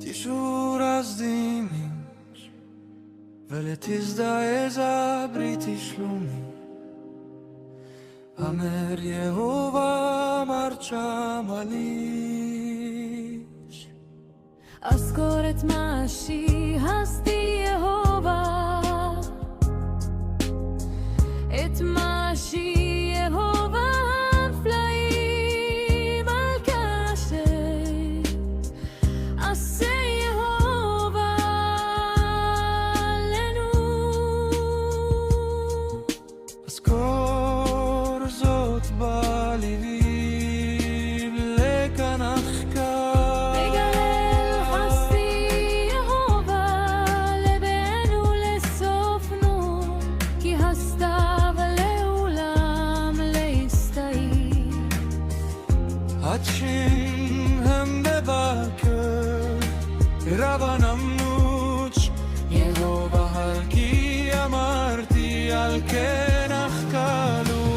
Tishur az dimins Veletizda eza british lumi Amer Yehova marcha malish Askoret mashi hasti Yehova Et mashi Yehova flaim al kashet Ase Yehova lenu Askor zot balivim lekanachka Begalel hasti Yehova lebenu lesofnu Ki hastav leulam leistai Hatshim hem bebaker Ravanam nuch Yehova halki amarti al kenach kalu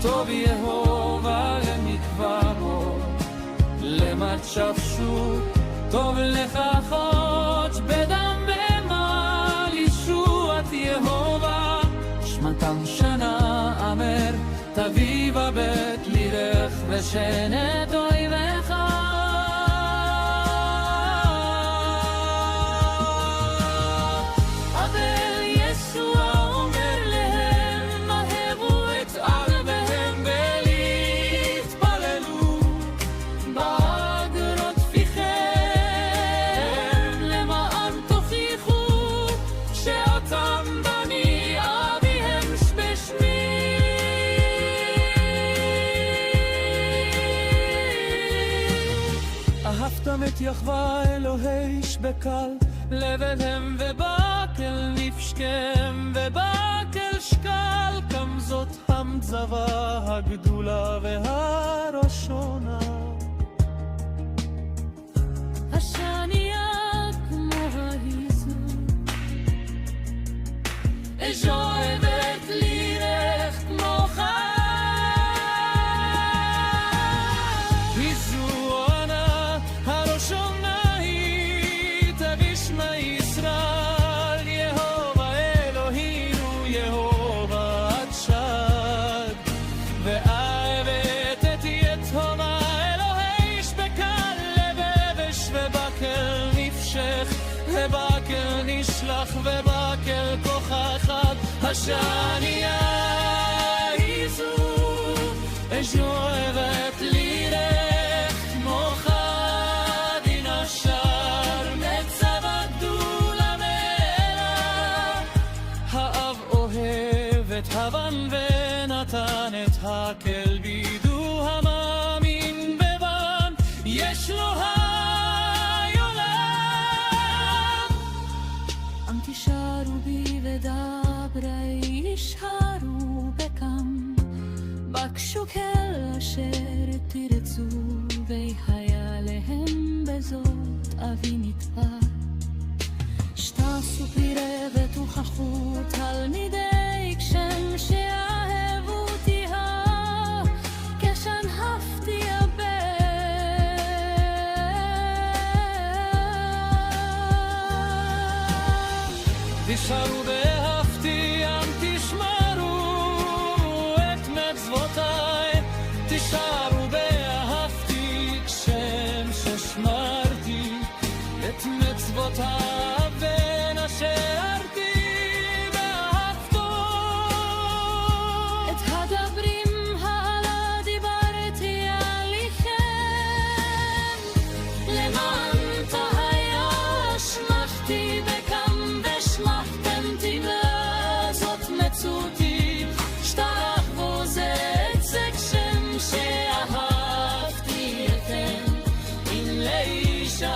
Tov Yehova lemikvamo Lematshafshu Tov lechachot bedam bemal Yeshuat Yehova Shmatan shana amer Taviva bet lirech Veshenet oivecha אבל ישוע אומר להם מהרו את ערביהם ולהתפללו באגרות פיכם למען תוכיחו שאתם בני אביהם בשמי אהבתם את יחווה אלוהי שבקל לבבם ובקל נפשכם ובקל שקל גם זאת המצווה הגדולה והראשונה השנייה כמו ההיזון אוהבת לירך כמוך היזואנה הראשונה היא תשמע ישראל יהובה אלוהינו יהובה עדשד ואהבת את יתומה אלוהי שבקל לבבש ובקל נפשך ובקל נשלח ובקל כוח אחד השנייה היא זו אוהבת לירך כמוך דין אשר מצווה גדולה מאלה האב אוהב את הבן ונתן את הקל בידו המאמין בבן יש לו היולם עם תישארו בי ודברי ישארו בקם בקשו כל אשר תרצו והיה להם בזאת אבי נתבע שתעשו פרירה ותוכחו תלמידי כשם שאהבו תיהה כשנהפתי תישארו באהבתי עם תשמרו את מצוותיי תישארו באהבתי כשם ששמרתי את מצוותיו ונשארתי באהבתו את הדברים הלאה דיברתי עליכם למען תהיה שמחתי בקם ושמחתם תמלא זאת מצותי שתח וזה צק שם שאהבתי אתם אם לאישה